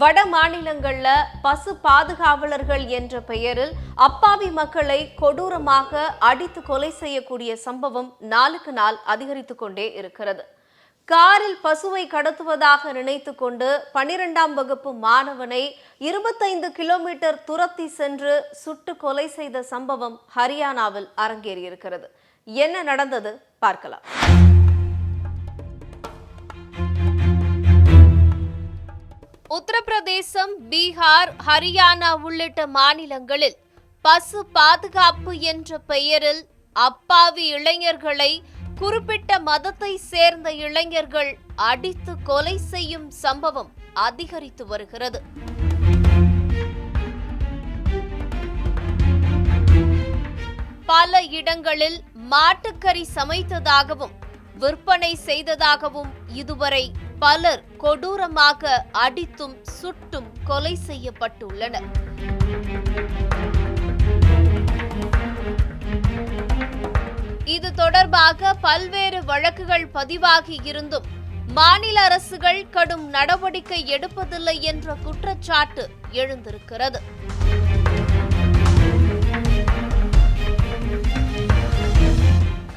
வட மாநிலங்கள்ல பசு பாதுகாவலர்கள் என்ற பெயரில் அப்பாவி மக்களை கொடூரமாக அடித்து கொலை செய்யக்கூடிய சம்பவம் நாளுக்கு நாள் அதிகரித்துக் கொண்டே இருக்கிறது. காரில் பசுவை கடத்துவதாக நினைத்து கொண்டு 12ஆம் வகுப்பு மாணவனை 25 கிலோமீட்டர் துரத்தி சென்று சுட்டு கொலை செய்த சம்பவம் ஹரியானாவில் அரங்கேறியிருக்கிறது. என்ன நடந்தது பார்க்கலாம். உத்தரப்பிரதேசம், பீகார், ஹரியானா உள்ளிட்ட மாநிலங்களில் பசு பாதுகாப்பு என்ற பெயரில் அப்பாவி இளைஞர்களை குறிப்பிட்ட மதத்தை சேர்ந்த இளைஞர்கள் அடித்து கொலை செய்யும் சம்பவம் அதிகரித்து வருகிறது. பல இடங்களில் மாட்டுக்கறி சமைத்ததாகவும் விற்பனை செய்ததாகவும் இதுவரை பலர் கொடூரமாக அடித்தும் சுட்டும் கொலை செய்யப்பட்டுள்ளனர். இது தொடர்பாக பல்வேறு வழக்குகள் பதிவாகி இருந்தும் மாநில அரசுகள் கடும் நடவடிக்கை எடுப்பதில்லை என்ற குற்றச்சாட்டு எழுந்திருக்கிறது.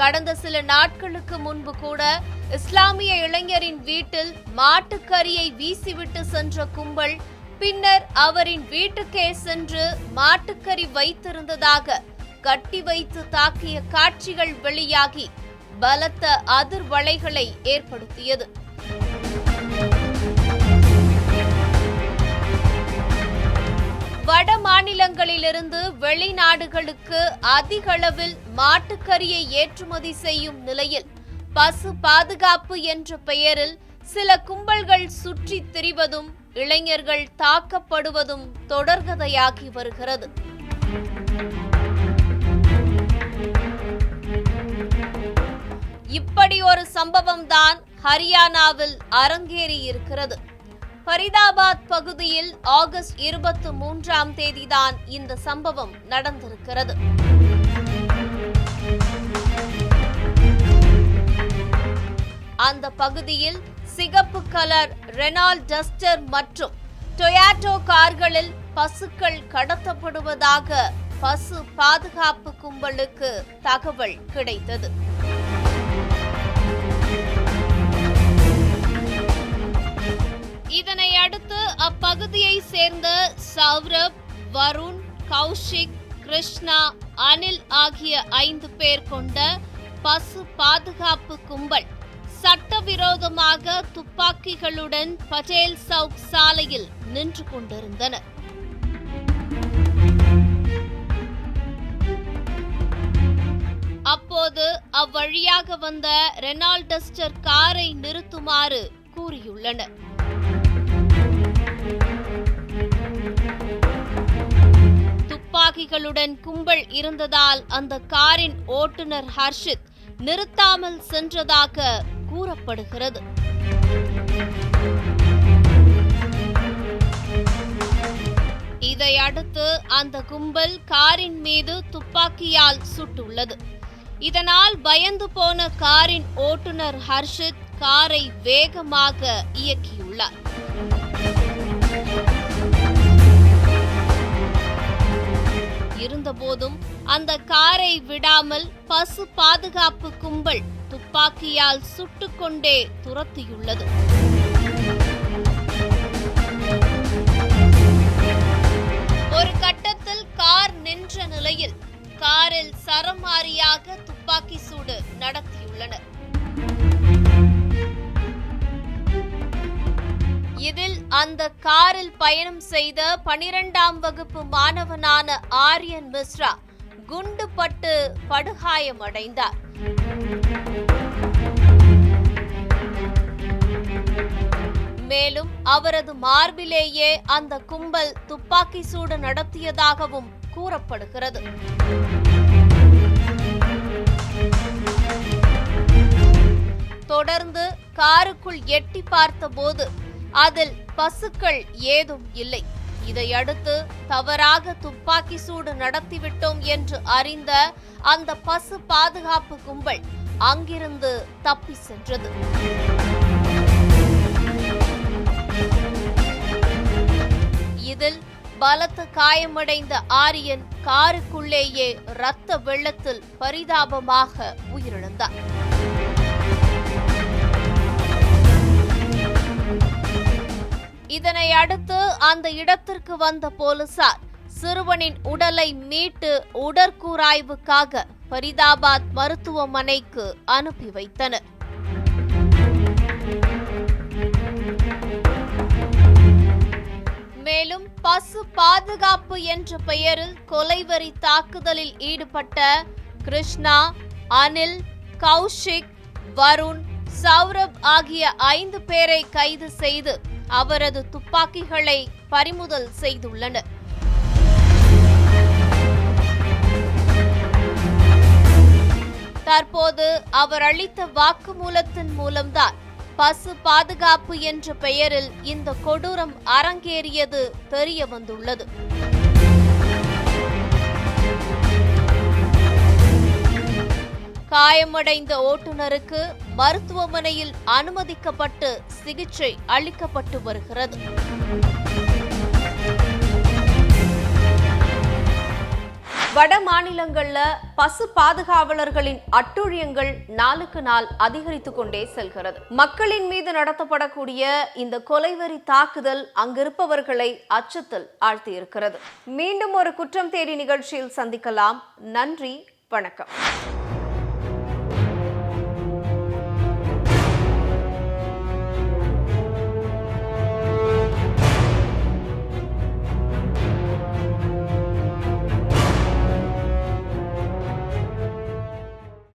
கடந்த சில நாட்களுக்கு முன்பு கூட இஸ்லாமிய இளைஞரின் வீட்டில் மாட்டுக்கறியை வீசிவிட்டு சென்ற கும்பல் பின்னர் அவரின் வீட்டுக்கே சென்று மாட்டுக்கறி வைத்திருந்ததாக கட்டி வைத்து தாக்கிய காட்சிகள் வெளியாகி பலத்த அதிர்வலைகளை ஏற்படுத்தியது. வட மாநிலங்களிலிருந்து வெளிநாடுகளுக்கு அதிக அளவில் மாட்டுக்கறியை ஏற்றுமதி செய்யும் நிலையில் பசு பாதுகாப்பு என்ற பெயரில் சில கும்பல்கள் சுற்றித் திரிவதும் இளைஞர்கள் தாக்கப்படுவதும் தொடர்கதையாகி வருகிறது. இப்படி ஒரு சம்பவம் தான் ஹரியானாவில் அரங்கேறியிருக்கிறது. ஃபரிதாபாத் பகுதியில் ஆகஸ்ட் 23ஆம் தேதிதான் இந்த சம்பவம் நடந்திருக்கிறது. அந்த பகுதியில் சிகப்பு கலர் ரெனால்ட் டஸ்டர் மற்றும் டொயாட்டோ கார்களில் பசுக்கள் கடத்தப்படுவதாக பசு பாதுகாப்பு கும்பலுக்கு தகவல் கிடைத்தது. இதனை அடுத்து அப்பகுதியை சேர்ந்த சௌரப், வருண், கௌஷிக், கிருஷ்ணா, அனில் ஆகிய 5 பேர் கொண்ட பசு பாதுகாப்பு கும்பல் சட்டவிரோதமாக துப்பாக்கிகளுடன் பட்டேல் சவுக் சாலையில் நின்று கொண்டிருந்தனர். அப்போது அவ்வழியாக வந்த ரெனால்ட் டஸ்டர் காரை நிறுத்துமாறு கூறியுள்ளனர். துப்பாக்கிகளுடன் கும்பல் இருந்ததால் அந்த காரின் ஓட்டுநர் ஹர்ஷித் நிறுத்தாமல் சென்றதாக கூறப்படுகிறது. இதையடுத்து அந்த கும்பல் காரின் மீது துப்பாக்கியால் சுட்டுள்ளது. இதனால் பயந்து போன காரின் ஓட்டுநர் ஹர்ஷித் காரை வேகமாக இயக்கியுள்ளார். இருந்தபோதும் அந்த காரை விடாமல் பசு பாதுகாப்பு கும்பல் துப்பாக்கியால் சுட்டுக்கொண்டே துரத்தியுள்ளது. ஒரு கட்டத்தில் கார் நின்ற நிலையில் காரில் சரமாரியாக துப்பாக்கி சூடு நடத்தியுள்ளனர். இதில் அந்த காரில் பயணம் செய்த 12ஆம் வகுப்பு மாணவனான ஆரியன் மிஸ்ரா குண்டு பட்டு படுகாயமடைந்தார். மேலும் அவரது மார்பிலேயே அந்த கும்பல் துப்பாக்கி சூடு நடத்தியதாகவும் கூறப்படுகிறது. தொடர்ந்து காருக்குள் எட்டி பார்த்தபோது அதில் பசுக்கள் ஏதும் இல்லை. இதையடுத்து தவறாக துப்பாக்கி சூடு நடத்திவிட்டோம் என்று அறிந்த அந்த பசு பாதுகாப்பு கும்பல் அங்கிருந்து தப்பி சென்றது. இதில் பலத்த காயமடைந்த ஆரியன் காருக்குள்ளேயே இரத்த வெள்ளத்தில் பரிதாபமாக உயிரிழந்தார். இதனை அடுத்து அந்த இடத்திற்கு வந்த போலீசார் சிறுவனின் உடலை மீட்டு உடற்கூராய்வுக்காக பரிதாபாத் மருத்துவமனைக்கு அனுப்பி வைத்தனர். மேலும் பசு பாதுகாப்பு என்ற பெயரில் கொலைவெறி தாக்குதலில் ஈடுபட்ட கிருஷ்ணா, அனில், கௌஷிக், வருண், சௌரப் ஆகிய 5 பேரை கைது செய்து அவரது துப்பாக்கிகளை பறிமுதல் செய்துள்ளனர். தற்போது அவர் அளித்த வாக்குமூலத்தின் மூலம்தான் பசு பாதுகாப்பு என்ற பெயரில் இந்த கொடூரம் அரங்கேறியது தெரிய வந்துள்ளது. காயமடைந்த ஓட்டுநருக்கு மருத்துவமனையில் அனுமதிக்கப்பட்டு சிகிச்சை அளிக்கப்பட்டு வருகிறது. வட மாநிலங்கள்ல பசு பாதுகாவலர்களின் அட்டூழியங்கள் நாளுக்கு நாள் அதிகரித்துக் கொண்டே செல்கிறது. மக்களின் மீது நடத்தப்படக்கூடிய இந்த கொலைவெறி தாக்குதல் அங்கிருப்பவர்களை அச்சத்தில் ஆழ்த்தியிருக்கிறது. மீண்டும் ஒரு குற்றம் தேடி நிகழ்ச்சியில் சந்திக்கலாம். நன்றி, வணக்கம்.